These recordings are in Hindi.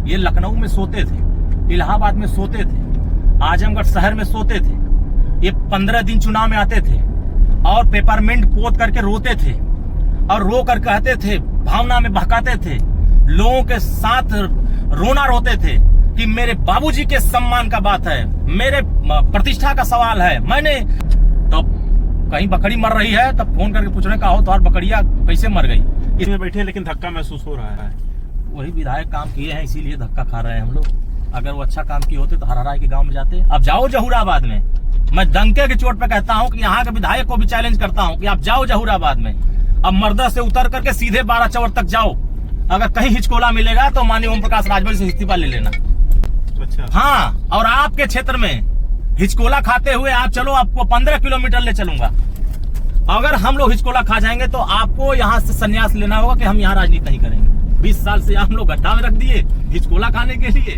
ये लखनऊ में सोते थे, इलाहाबाद में सोते थे, आजमगढ़ शहर में सोते थे। ये 15 दिन चुनाव में आते थे और पेपरमेंट पोत करके रोते थे और रो कर कहते थे, भावना में बहकाते थे, लोगों के साथ रोना रोते थे कि मेरे बाबूजी के सम्मान का बात है, मेरे प्रतिष्ठा का सवाल है। मैंने तो कहीं बकरी मर रही है तब फोन करके पूछने का हो तो और बकरिया कैसे मर गई। इसमें बैठे लेकिन धक्का महसूस हो रहा है। वही विधायक काम किए हैं इसीलिए धक्का खा रहे हैं हम लोग। अगर वो अच्छा काम किए होते तो हरहराय के गांव में जाते। अब जाओ जहूराबाद में, मैं डंके की चोट पे कहता हूं कि यहाँ के विधायक को भी चैलेंज करता हूं कि आप जाओ जहूराबाद में, अब मर्दा से उतर करके सीधे 12 चौर तक जाओ। अगर कहीं हिचकोला मिलेगा तो माननीय ओम प्रकाश राजभर से इस्तीफा ले लेना। अच्छा। हाँ, और आपके क्षेत्र में हिचकोला खाते हुए आप चलो, आपको 15 किलोमीटर ले चलूंगा। अगर हम लोग हिचकोला खा जाएंगे तो आपको यहाँ से संन्यास लेना होगा कि हम यहाँ राजनीति नहीं करेंगे। 20 साल से हम लोग गड्ढा में रख दिए हिचकोला खाने के लिए।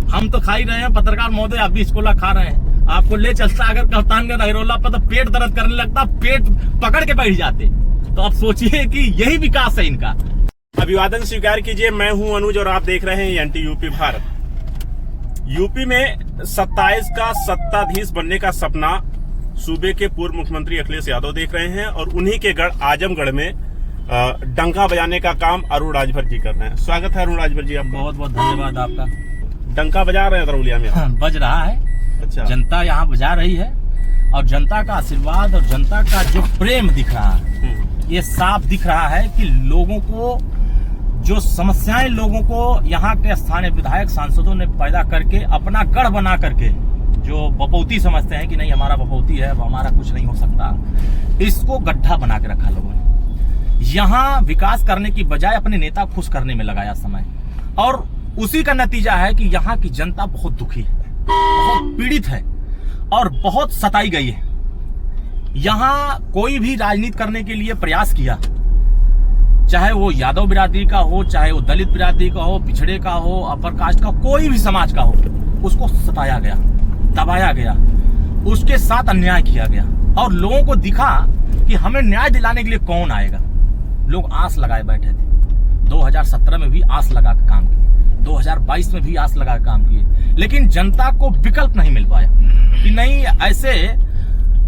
हम तो खा ही रहे हैं, पत्रकार महोदय आप भी हिचकोला खा रहे हैं। आपको ले चलता अगर कप्तानगंज अहिरोला पर तो पेट दर्द करने लगता, पेट पकड़ के बैठ जाते। तो आप सोचिए कि यही विकास है इनका। अभिवादन स्वीकार कीजिए, मैं हूं अनुज और आप देख रहे हैं एंटी यूपी भारत। यूपी में 27 का सत्ताधीश बनने का सपना सूबे के पूर्व मुख्यमंत्री अखिलेश यादव देख रहे हैं और उन्हीं के गढ़ आजमगढ़ में डंका बजाने का काम अरुण राजभर जी कर रहे हैं। स्वागत है अरुण राजभर जी, आपका बहुत बहुत धन्यवाद आपका। डंका बजा रहे हैं दरौलिया में? बज रहा है। अच्छा। जनता यहाँ बजा रही है और जनता का आशीर्वाद और जनता का जो प्रेम दिख रहा है, ये साफ दिख रहा है कि लोगों को जो समस्याएं लोगों को यहाँ के स्थानीय विधायक सांसदों ने पैदा करके अपना गढ़ बना करके, जो बपौती समझते हैं कि नहीं हमारा बपौती है, हमारा कुछ नहीं हो सकता, इसको गड्ढा बना के रखा लोगों ने। यहाँ विकास करने की बजाय अपने नेता खुश करने में लगाया समय, और उसी का नतीजा है कि यहाँ की जनता बहुत दुखी है, बहुत पीड़ित है और बहुत सताई गई है। यहाँ कोई भी राजनीति करने के लिए प्रयास किया, चाहे वो यादव बिरादरी का हो, चाहे वो दलित बिरादरी का हो, पिछड़े का हो, अपर कास्ट का, कोई भी समाज का हो, उसको सताया गया, दबाया गया, उसके साथ अन्याय किया गया और लोगों को दिखा कि हमें न्याय दिलाने के लिए कौन आएगा। लोग आस लगाए बैठे थे। 2017 में भी आस लगा के काम किए, 2022 में भी आस लगा के काम किए, लेकिन जनता को विकल्प नहीं मिल पाया कि नहीं, ऐसे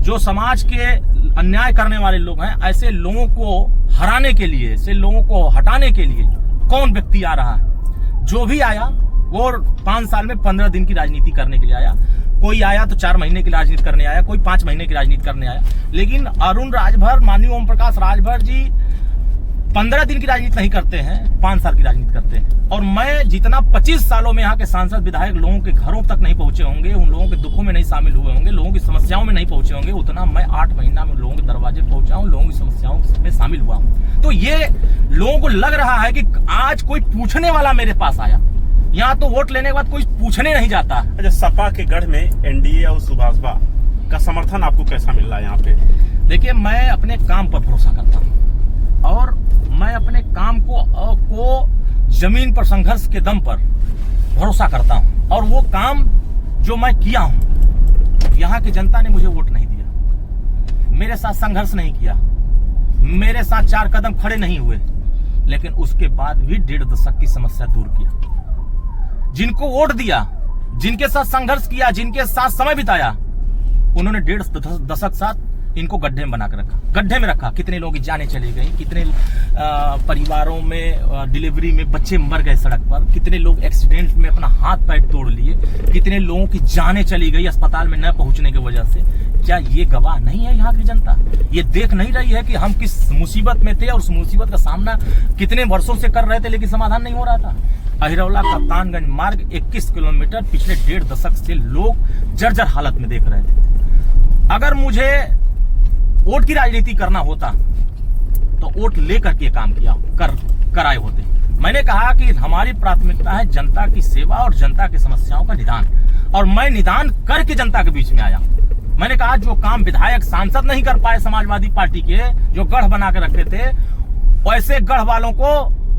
जो समाज के अन्याय करने वाले लोग हैं, ऐसे लोगों को हराने के लिए, ऐसे लोगों को हटाने के लिए कौन व्यक्ति आ रहा है। जो भी आया वो 5 साल में 15 दिन की राजनीति करने के लिए आया, कोई आया तो 4 महीने की राजनीति करने आया, कोई 5 महीने की राजनीति करने आया। लेकिन अरुण राजभर, माननीय ओम प्रकाश राजभर जी 15 दिन की राजनीति नहीं करते हैं, 5 साल की राजनीति करते हैं। और मैं जितना 25 सालों में यहाँ के सांसद विधायक लोगों के घरों तक नहीं पहुंचे होंगे, उन लोगों के दुखों में नहीं शामिल हुए होंगे, लोगों की समस्याओं में नहीं पहुंचे होंगे, उतना मैं 8 महीना में लोगों के दरवाजे पहुंचा हूँ, लोगों की समस्याओं में शामिल हुआ हूँ। तो ये लोगों को लग रहा है कि आज कोई पूछने वाला मेरे पास आया। यहाँ तो वोट लेने के बाद कोई पूछने नहीं जाता। अच्छा, सपा के गढ़ में एनडीए और सुभाषबा का समर्थन आपको कैसा मिल रहा है यहाँ पे? देखिए, मैं अपने काम पर भरोसा करता हूँ और मैं अपने काम को जमीन पर संघर्ष के दम पर भरोसा करता हूँ, और वो काम जो मैं किया हूँ, यहाँ की जनता ने मुझे वोट नहीं दिया, मेरे साथ संघर्ष नहीं किया, मेरे साथ 4 कदम खड़े नहीं हुए, लेकिन उसके बाद भी 1.5 दशक की समस्या दूर किया। जिनको वोट दिया, जिनके साथ संघर्ष किया, जिनके साथ समय बिताया, उन्होंने 1.5 दशक साथ इनको गड्ढे में बना कर रखा, गड्ढे में रखा। कितने लोगों की जानें चली गई, कितने परिवारों में डिलीवरी में बच्चे मर गए सड़क पर, कितने लोग एक्सीडेंट में अपना हाथ पैर तोड़ लिए, कितने लोगों की जानें चली गई अस्पताल में न पहुंचने की वजह से। क्या ये गवाह नहीं है यहाँ की जनता? ये देख नहीं रही है कि हम किस मुसीबत में थे और उस मुसीबत का सामना कितने वर्षों से कर रहे थे, लेकिन समाधान नहीं हो रहा था। अहिरौला कप्तानगंज मार्ग 21 किलोमीटर पिछले 1.5 दशक से लोग जर्जर हालत में देख रहे थे। अगर मुझे वोट की राजनीति करना होता तो वोट लेकर के काम कराए होते। मैंने कहा कि हमारी प्राथमिकता है जनता की सेवा और जनता की समस्याओं का निदान, और मैं निदान करके जनता के बीच में आया। मैंने कहा जो काम विधायक सांसद नहीं कर पाए समाजवादी पार्टी के, जो गढ़ बना के रखते थे, वैसे गढ़ वालों को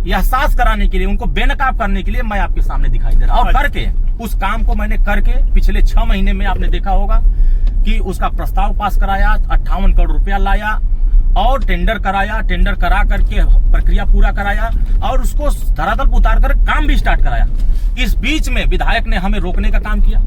एहसास कराने के लिए, उनको बेनकाब करने के लिए मैं आपके सामने दिखाई दे रहा हूं। और करके उस काम को मैंने करके पिछले 6 महीने में आपने देखा होगा कि उसका प्रस्ताव पास कराया, 58 करोड़ रुपया लाया और टेंडर कराया, टेंडर करा करके प्रक्रिया पूरा कराया और उसको धरातल पर उतार कर काम भी स्टार्ट कराया। इस बीच में विधायक ने हमें रोकने का काम किया,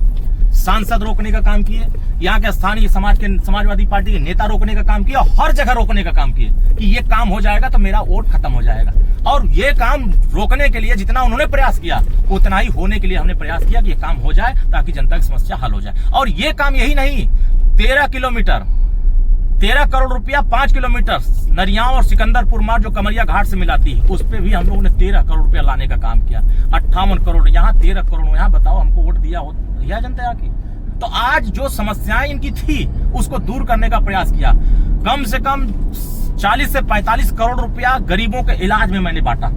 सांसद रोकने का काम किए, यहाँ के स्थानीय समाजवादी पार्टी के नेता रोकने का काम किया, हर जगह रोकने का काम किए कि ये काम हो जाएगा तो मेरा वोट खत्म हो जाएगा। और ये काम रोकने के लिए जितना उन्होंने प्रयास किया उतना ही होने के लिए हमने प्रयास किया कि ये काम हो जाए ताकि जनता की समस्या हल हो जाए। और ये काम यही नहीं, 13 किलोमीटर 13 करोड़ रुपया 5 किलोमीटर नरियाव और सिकंदरपुर मार्ग जो कमरिया घाट से मिलाती है उस पे भी हम लोगों ने 13 करोड़ रुपया लाने का काम किया। 58 करोड़ यहाँ, 13 करोड़ यहाँ। बताओ हमको वोट दिया जनता यहाँ की। तो आज जो समस्याएं इनकी थी उसको दूर करने का प्रयास किया। कम से कम 40 से 45 करोड़ रुपया गरीबों के इलाज में मैंने बांटा।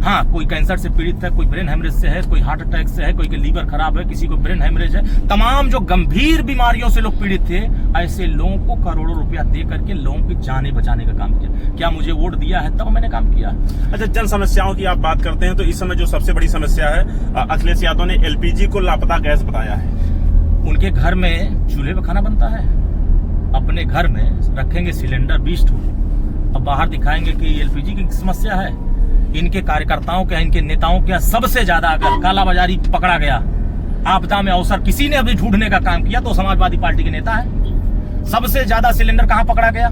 हाँ, कोई कैंसर से पीड़ित है, कोई ब्रेन हेमरेज से है, कोई हार्ट अटैक से है, कोई के लीवर खराब है, किसी को ब्रेन हेमरेज है। तमाम जो गंभीर बीमारियों से लोग पीड़ित थे, ऐसे लोगों को करोड़ों रुपया दे करके लोगों की जानें बचाने का काम किया। क्या मुझे वोट दिया है तब मैंने काम किया। अच्छा, जन समस्याओं की आप बात करते हैं तो इस समय जो सबसे बड़ी समस्या है, अखिलेश यादव ने एलपीजी को लापता गैस बताया है। उनके घर में चूल्हे पे खाना बनता है, अपने घर में रखेंगे सिलेंडर 20 ठो, अब बाहर दिखाएंगे कि एलपीजी की समस्या है। इनके कार्यकर्ताओं के, इनके नेताओं के सबसे ज्यादा अगर कालाबाजारी पकड़ा गया, आपदा में अवसर किसी ने अभी ढूंढने का काम किया तो समाजवादी पार्टी के नेता है। सबसे ज्यादा सिलेंडर कहां पकड़ा गया?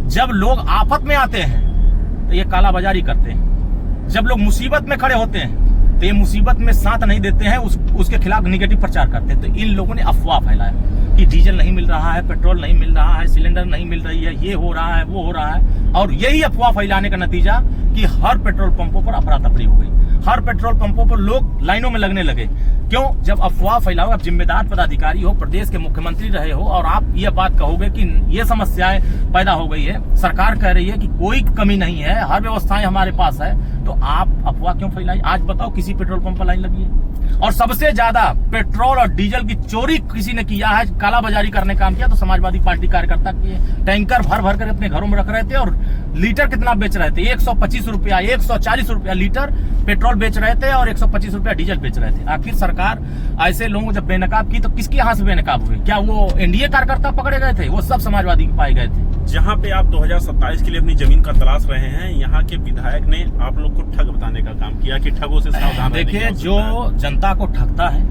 जब लोग आफत में आते हैं तो ये कालाबाजारी करते हैं, जब लोग मुसीबत में खड़े होते हैं तो ये मुसीबत में साथ नहीं देते हैं, उसके खिलाफ निगेटिव प्रचार करते हैं। तो इन लोगों ने अफवाह फैलाया कि डीजल नहीं मिल रहा है, पेट्रोल नहीं मिल रहा है, सिलेंडर नहीं मिल रही है, ये हो रहा है, वो हो रहा है। और यही अफवाह फैलाने का नतीजा कि हर पेट्रोल पंपों पर अफरा तफरी हो गई, हर पेट्रोल पंपों पर लोग लाइनों में लगने लगे। क्यों? जब अफवाह फैलाओ, आप जिम्मेदार पदाधिकारी हो, प्रदेश के मुख्यमंत्री रहे हो और आप ये बात कहोगे कि ये समस्याएं पैदा हो गई है, सरकार कह रही है कि कोई कमी नहीं है, हर व्यवस्थाएं हमारे पास है, तो आप अफवाह क्यों फैलाई? आज बताओ किसी पेट्रोल पंप पर लाइन लगी है? और सबसे ज्यादा पेट्रोल और डीजल की चोरी किसी ने किया है, कालाबाजारी करने का काम किया तो समाजवादी पार्टी कार्यकर्ता किए। टैंकर भर भर कर अपने घरों में रख रहे थे और लीटर कितना बेच रहे थे? 125 रुपया, 140 रुपया लीटर पेट्रोल बेच रहे थे और 125 रुपया डीजल बेच रहे थे। आखिर सरकार ऐसे लोगों को जब बेनकाब की तो किसके हाथ से बेनकाब हुए? क्या वो एनडीए कार्यकर्ता पकड़े गए थे? वो सब समाजवादी पाए गए थे। जहाँ पे आप 2027 के लिए अपनी जमीन का तलाश रहे हैं, यहाँ के विधायक ने आप लोग को ठग बताने का काम किया कि ठगों से सावधान। देखिए, जो जनता को ठगता है,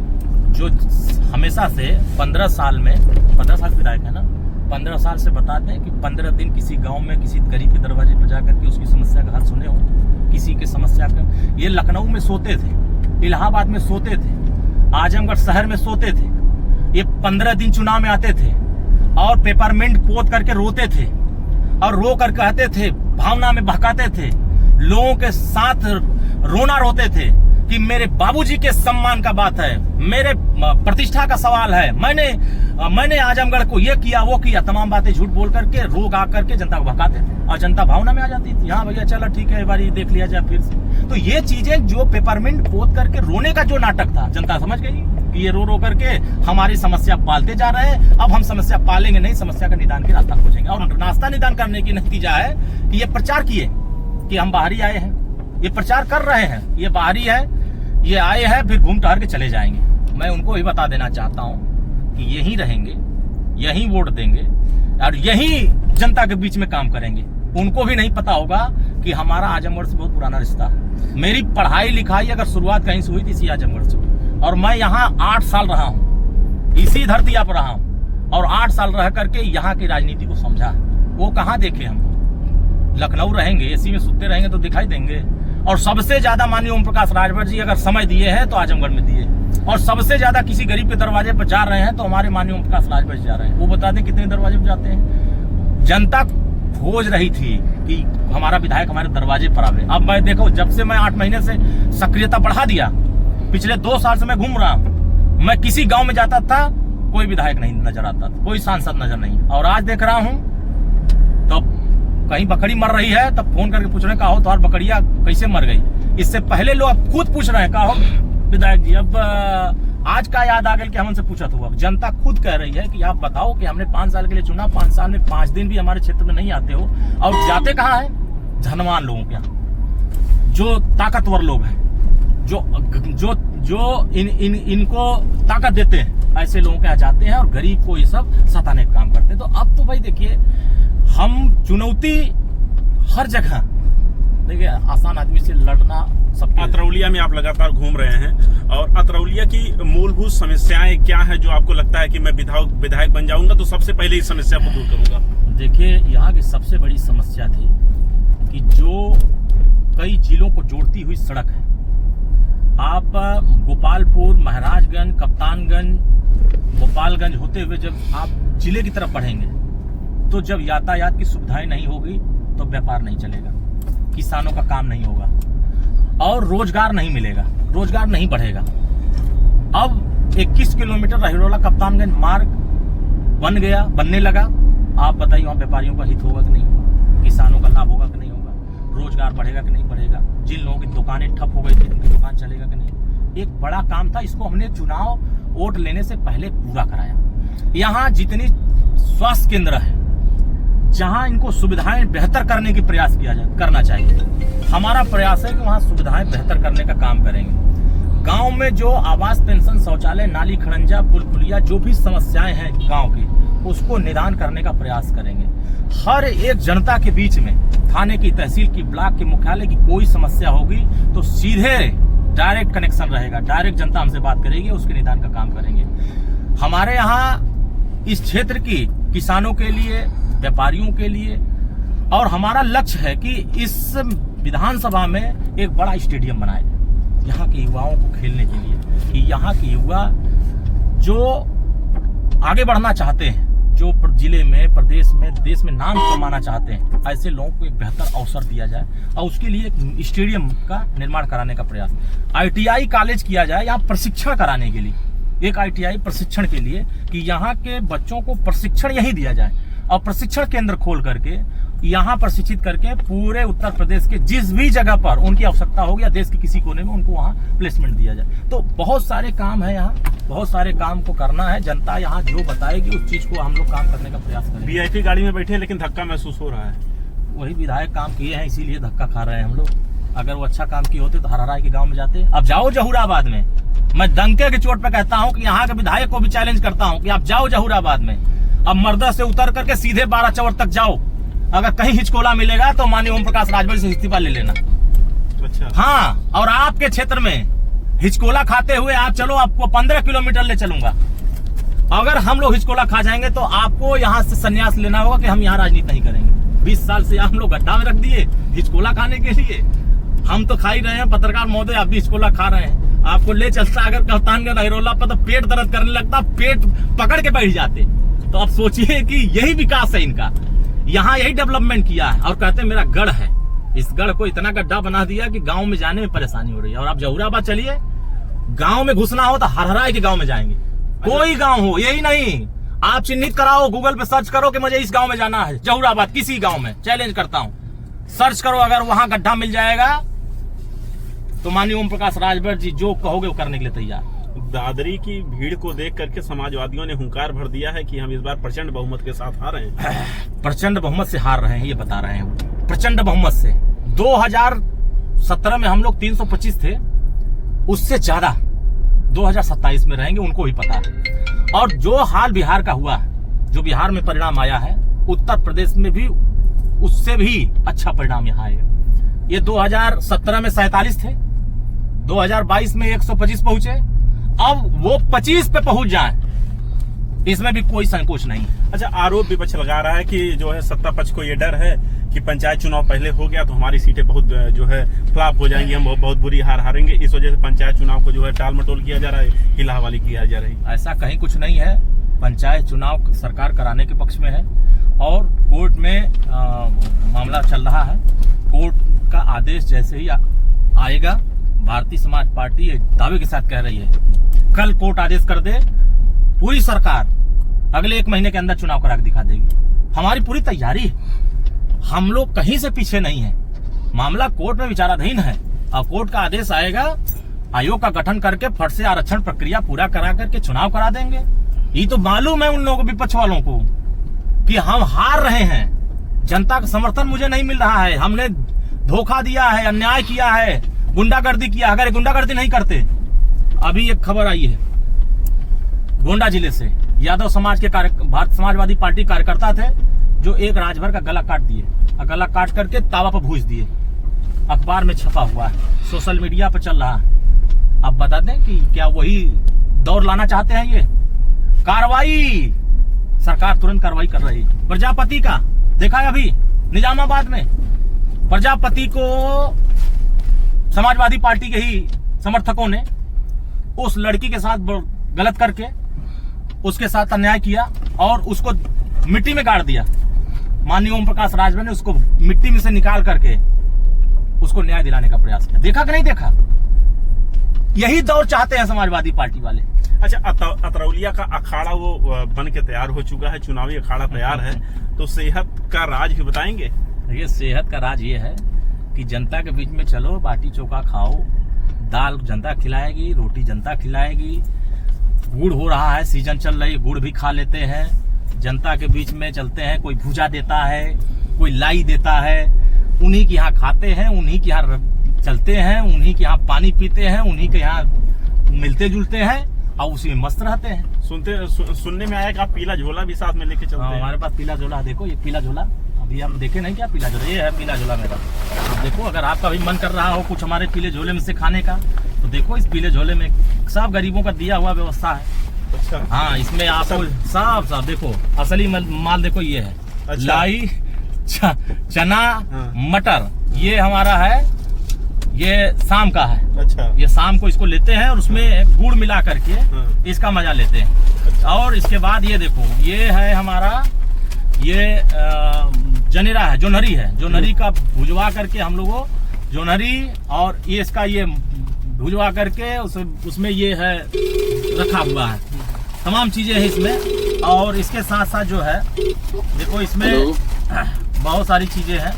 जो हमेशा से 15 साल में 15 साल विधायक है ना, 15 साल से बताते हैं कि 15 दिन किसी गांव में किसी गरीब के दरवाजे पर जाकर के उसकी समस्या का हल सुने हो, किसी की समस्या का। ये लखनऊ में सोते थे, इलाहाबाद में सोते थे, आजमगढ़ शहर में सोते थे। ये 15 दिन चुनाव में आते थे और पेपरमेंट पोत करके रोते थे और रो कर कहते थे, भावना में बहकाते थे, लोगों के साथ रोना रोते थे कि मेरे बाबूजी के सम्मान का बात है, मेरे प्रतिष्ठा का सवाल है, मैंने आजमगढ़ को ये किया वो किया, तमाम बातें झूठ बोल करके रोग आ करके जनता को भगाते थे और जनता भावना में आ जाती थी। हाँ भैया चलो ठीक है, एक बार देख लिया जाए फिर से। तो ये चीजें जो पेपरमेंट पोत करके रोने का जो नाटक था, जनता समझ गई कि ये रो रो करके हमारी समस्या पालते जा रहे हैं। अब हम समस्या पालेंगे नहीं, समस्या का निदान की रास्ता खोजेंगे। और रास्ता निदान करने की नतीजा है कि ये प्रचार किए कि हम बाहरी आए हैं, ये प्रचार कर रहे हैं, ये बाहरी है, ये आए हैं, फिर घूम टहर के चले जाएंगे। मैं उनको भी बता देना चाहता हूं कि यहीं रहेंगे, यहीं वोट देंगे और यहीं जनता के बीच में काम करेंगे। उनको भी नहीं पता होगा कि हमारा आजमगढ़ से बहुत पुराना रिश्ता है। मेरी पढ़ाई लिखाई अगर शुरुआत कहीं से हुई थी इसी आजमगढ़ से, और मैं यहाँ 8 साल रहा हूँ, इसी धरती पर रहा हूँ और 8 साल रह करके यहाँ की राजनीति को समझा। वो कहाँ देखे हम? लखनऊ रहेंगे, एसी में सुते रहेंगे तो दिखाई देंगे। और सबसे ज्यादा माननीय ओम प्रकाश राजभर जी अगर समय दिए हैं तो आजमगढ़ में दिए, और सबसे ज्यादा किसी गरीब के दरवाजे पर जा रहे हैं तो हमारे माननीय ओम प्रकाश राजभर जी जा रहे हैं। वो बता दें कितने दरवाजे पर जाते हैं। जनता खोज रही थी कि हमारा विधायक हमारे दरवाजे पर आवे। अब मैं देखो, जब से मैं 8 महीने से सक्रियता बढ़ा दिया, पिछले 2 साल से मैं घूम रहा हूँ, मैं किसी गांव में जाता था कोई विधायक नहीं नजर आता था, कोई सांसद नजर नहीं। और आज देख रहा हूँ तो कहीं बकरी मर रही है तब फोन करके पूछ रहे हैं, कहो तो और बकरिया कैसे मर गई। इससे पहले लोग खुद पूछ रहे हैं, कहो विधायक जी अब आज का याद आ गया कि हम उनसे पूछा था। जनता खुद कह रही है कि आप बताओ कि हमने 5 साल के लिए चुना, 5 साल में 5 दिन भी हमारे क्षेत्र में नहीं आते हो, और जाते कहाँ है? धनवान लोगों के यहाँ, जो ताकतवर लोग हैं, जो इनको ताकत देते हैं, ऐसे लोगों के यहाँ जाते हैं और गरीब को ये सब सताने का काम करते हैं। तो अब तो भाई देखिए, हम चुनौती हर जगह, देखिए आसान आदमी से लड़ना सब। अतरौलिया में आप लगातार घूम रहे हैं और अतरौलिया की मूलभूत समस्याएं क्या है जो आपको लगता है कि मैं विधायक बन जाऊंगा तो सबसे पहले इस समस्या को दूर करूंगा? देखिए यहाँ की सबसे बड़ी समस्या थी कि जो कई जिलों को जोड़ती हुई सड़क है, आप गोपालपुर, महाराजगंज, कप्तानगंज, गोपालगंज होते हुए जब आप जिले की तरफ बढ़ेंगे तो जब यातायात की सुविधाएं नहीं होगी तो व्यापार नहीं चलेगा, किसानों का काम नहीं होगा और रोजगार नहीं मिलेगा, रोजगार नहीं बढ़ेगा। अब 21 किलोमीटर रहिरोला कप्तानगंज मार्ग बन गया, बनने लगा। आप बताइए वहाँ व्यापारियों का हित होगा कि नहीं होगा, किसानों का लाभ होगा कि नहीं होगा, रोजगार बढ़ेगा कि नहीं बढ़ेगा, जिन लोगों की दुकानें ठप हो गई थी उनकी दुकान चलेगा कि नहीं। एक बड़ा काम था, इसको हमने चुनाव वोट लेने से पहले पूरा कराया। यहाँ जितनी स्वास्थ्य केंद्र है, जहां इनको सुविधाएं बेहतर करने की प्रयास करना चाहिए, हमारा प्रयास है कि वहां सुविधाएं बेहतर करने का काम करेंगे। गांव में जो आवास, पेंशन, शौचालय, नाली, खड़ंजा, पुल पुलिया, जो भी समस्याएं हैं गांव की, उसको निदान करने का प्रयास करेंगे। हर एक जनता के बीच में थाने की, तहसील की, ब्लॉक के मुख्यालय की कोई समस्या होगी तो सीधे डायरेक्ट कनेक्शन रहेगा, डायरेक्ट जनता हमसे बात करेगी, उसके निदान का काम करेंगे। हमारे यहाँ इस क्षेत्र की किसानों के लिए, व्यापारियों के लिए, और हमारा लक्ष्य है कि इस विधानसभा में एक बड़ा स्टेडियम बनाया जाए यहाँ के युवाओं को खेलने के लिए, कि यहाँ के युवा जो आगे बढ़ना चाहते हैं, जो जिले में, प्रदेश में, देश में नाम कमाना चाहते हैं, ऐसे लोगों को एक बेहतर अवसर दिया जाए और उसके लिए एक स्टेडियम का निर्माण कराने का प्रयास। ITI कॉलेज किया जाए यहाँ प्रशिक्षण कराने के लिए, एक ITI प्रशिक्षण के लिए, कि यहाँ के बच्चों को प्रशिक्षण यही दिया जाए और प्रशिक्षण केंद्र खोल करके यहाँ प्रशिक्षित करके पूरे उत्तर प्रदेश के जिस भी जगह पर उनकी आवश्यकता होगी या देश के किसी कोने में उनको वहाँ प्लेसमेंट दिया जाए। तो बहुत सारे काम है यहाँ, बहुत सारे काम को करना है। जनता यहाँ जो बताएगी उस चीज को हम लोग काम करने का प्रयास करेंगे। VIP गाड़ी में बैठे लेकिन धक्का महसूस हो रहा है। वही विधायक काम किए हैं इसीलिए धक्का खा रहे हैं हम लोग। अगर वो अच्छा काम किए होते तो हरहराई के गाँव में जाते। अब जाओ जहूराबाद में, मैं डंके की चोट पे कहता हूँ कि यहाँ के विधायक को भी चैलेंज करता हूँ कि आप जाओ जहूराबाद में, अब मर्दा से उतर करके सीधे 12 चौर तक जाओ। अगर कहीं हिचकोला मिलेगा तो माननीय ओम प्रकाश राजभर से इस्तीफा ले लेना। अच्छा। हाँ, और आपके क्षेत्र में हिचकोला खाते हुए आप चलो, आपको 15 किलोमीटर ले चलूंगा। अगर हम लोग हिचकोला खा जाएंगे तो आपको यहाँ से संन्यास लेना होगा कि हम यहाँ राजनीति नहीं करेंगे। 20 साल से हम लोग गड्ढा में रख दिए हिचकोला खाने के लिए। हम तो खा ही रहे हैं, पत्रकार महोदय आप भी हिचकोला खा रहे हैं। आपको ले चलता अगर कप्तानगंज रहिरोला पर तो पेट दर्द करने लगता, पेट पकड़ के बैठ जाते। तो अब सोचिए कि यही विकास है इनका, यहाँ यही डेवलपमेंट किया है। और कहते हैं मेरा गढ़ है, इस गढ़ को इतना गड्ढा बना दिया कि गांव में जाने में परेशानी हो रही है। और आप जहूराबाद चलिए, गांव में घुसना हो तो हरहराई के गांव में जाएंगे। कोई गांव हो, यही नहीं, आप चिन्हित कराओ, गूगल पे सर्च करो कि मुझे इस गांव में जाना है, जहूराबाद किसी गांव में, चैलेंज करता हूं, सर्च करो। अगर वहां गड्ढा मिल जाएगा तो माननीय ओम प्रकाश राजभर जी जो कहोगे वो करने के लिए तैयार। दादरी की भीड़ को देख करके समाजवादियों ने हुंकार भर दिया है कि हम इस बार प्रचंड बहुमत के साथ हार रहे हैं। प्रचंड बहुमत से हार रहे हैं, ये बता रहे हैं। प्रचंड बहुमत से 2017 में हम लोग 325 थे, उससे ज्यादा 2027 में रहेंगे, उनको भी पता है। और जो हाल बिहार का हुआ, जो बिहार में परिणाम आया है, उत्तर प्रदेश में भी उससे भी अच्छा परिणाम यहाँ आएगा। ये 2017 में 47 थे, 2022 में 125 पहुंचे, अब वो 25 पे पहुंच जाए, इसमें भी कोई संकोच नहीं। अच्छा, आरोप विपक्ष लगा रहा है कि जो है सत्ता पक्ष को ये डर है कि पंचायत चुनाव पहले हो गया तो हमारी सीटें बहुत जो है फ्लॉप हो जाएंगी, हम बहुत बुरी हार हारेंगे, इस वजह से पंचायत चुनाव को जो है टाल मटोल किया जा रहा है, हिला हवाली किया जा रही है। ऐसा कहीं कुछ नहीं है। पंचायत चुनाव सरकार कराने के पक्ष में है और कोर्ट में मामला चल रहा है। कोर्ट का आदेश जैसे ही आएगा, भारतीय समाज पार्टी दावे के साथ कह रही है कल कोर्ट आदेश कर दे, पूरी सरकार अगले 1 महीने के अंदर चुनाव करा के दिखा देगी। हमारी पूरी तैयारी है, हम लोग कहीं से पीछे नहीं है। मामला कोर्ट में विचाराधीन है और कोर्ट का आदेश आएगा, आयोग का गठन करके फट से आरक्षण प्रक्रिया पूरा करा करके चुनाव करा देंगे। ये तो मालूम है उन लोगों को, विपक्ष वालों को, कि हम हार रहे हैं, जनता का समर्थन मुझे नहीं मिल रहा है, हमने धोखा दिया है, अन्याय किया है, गुंडागर्दी किया। अगर गुंडागर्दी नहीं करते, अभी एक खबर आई है गोंडा जिले से, यादव समाज के भारत समाजवादी पार्टी कार्यकर्ता थे जो एक राजभर का गला काट दिए और गला काट करके तावा पर भूज दिए। अखबार में छपा हुआ है, सोशल मीडिया पर चल रहा है। अब बता दें कि क्या वही दौर लाना चाहते हैं? ये कार्रवाई, सरकार तुरंत कार्रवाई कर रही है। प्रजापति का देखा है अभी निजामाबाद में, प्रजापति को समाजवादी पार्टी के ही समर्थकों ने उस लड़की के साथ गलत करके उसके साथ अन्याय किया और उसको मिट्टी में गाड़ दिया। माननीय ओम प्रकाश राजभर ने उसको मिट्टी में से निकाल करके उसको न्याय दिलाने का प्रयास किया। देखा कि नहीं देखा? यही दौर चाहते हैं समाजवादी पार्टी वाले। अच्छा, अतरौलिया का अखाड़ा वो बन के तैयार हो चुका है, चुनावी अखाड़ा तैयार है, तो सेहत का राज भी बताएंगे? ये सेहत का राज ये है कि जनता के बीच में चलो, बाटी चोखा खाओ, दाल जनता खिलाएगी, रोटी जनता खिलाएगी, गुड़ हो रहा है, सीजन चल रही, गुड़ भी खा लेते हैं, जनता के बीच में चलते हैं, कोई भुजा देता है, कोई लाई देता है, उन्हीं के यहाँ खाते हैं, उन्हीं के यहाँ चलते हैं, उन्हीं के यहाँ पानी पीते हैं, उन्हीं के यहाँ मिलते जुलते हैं और उसी में मस्त रहते हैं। सुनने में आया कि आप पीला झोला भी साथ में लेके चलते हैं। हमारे पास पीला झोला, देखो ये पीला झोला, अभी आप देखे नहीं क्या पीला झोला? ये है पीला झोला मेरा। आप देखो, अगर आपका भी मन कर रहा हो कुछ हमारे पीले झोले में से खाने का, तो देखो इस पीले झोले में सब गरीबों का दिया हुआ व्यवस्था है। अच्छा। हाँ, इसमें आपको साफ देखो, असली माल देखो ये है। अच्छा। लाई, चना, मटर, ये हमारा है, ये शाम का है। अच्छा। ये शाम को इसको लेते हैं और उसमें गुड़ मिला करके इसका मजा लेते हैं। अच्छा। और इसके बाद ये देखो, ये है हमारा, ये जनेरा है, जोनहरी है, जोनहरी का भुजवा करके हम लोगों, जोनहरी और ये इसका ये भुजवा करके उसमें ये है रखा हुआ है, तमाम चीजें हैं इसमें। और इसके साथ साथ जो है देखो, इसमें बहुत सारी चीजें हैं,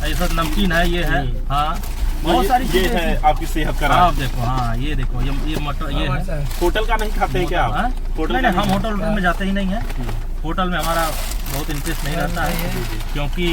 ऐसा नमकीन है, ये है, हाँ बहुत सारी चीजें है आपकी सेहत का राज। देखो, हाँ ये देखो, ये मटर, ये है। होटल का नहीं खाते हैं क्या आप? होटल नहीं, हम होटल में जाते ही नहीं है। होटल में हमारा बहुत इंटरेस्ट नहीं रहता है, क्योंकि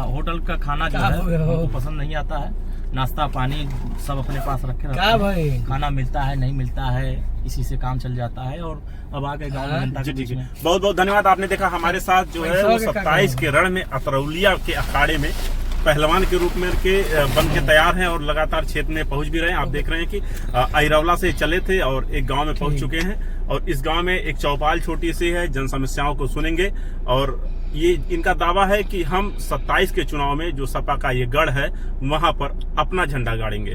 होटल का खाना जो है हमको पसंद नहीं आता है। नाश्ता पानी सब अपने पास रखे रहते हैं, खाना मिलता है नहीं मिलता है, इसी से काम चल जाता है। और अब आगे गाँव में जनता के बीच में बहुत बहुत धन्यवाद। आपने देखा हमारे साथ जो है वो 27 के रण में अतरौलिया के अखाड़े में पहलवान के रूप में बन के तैयार हैं और लगातार क्षेत्र में पहुंच भी रहे हैं। आप देख रहे हैं कि अहिरवला से चले थे और एक गांव में पहुंच चुके हैं और इस गांव में एक चौपाल छोटी सी है, जन समस्याओं को सुनेंगे। और ये इनका दावा है कि हम 27 के चुनाव में जो सपा का ये गढ़ है वहां पर अपना झंडा गाड़ेंगे।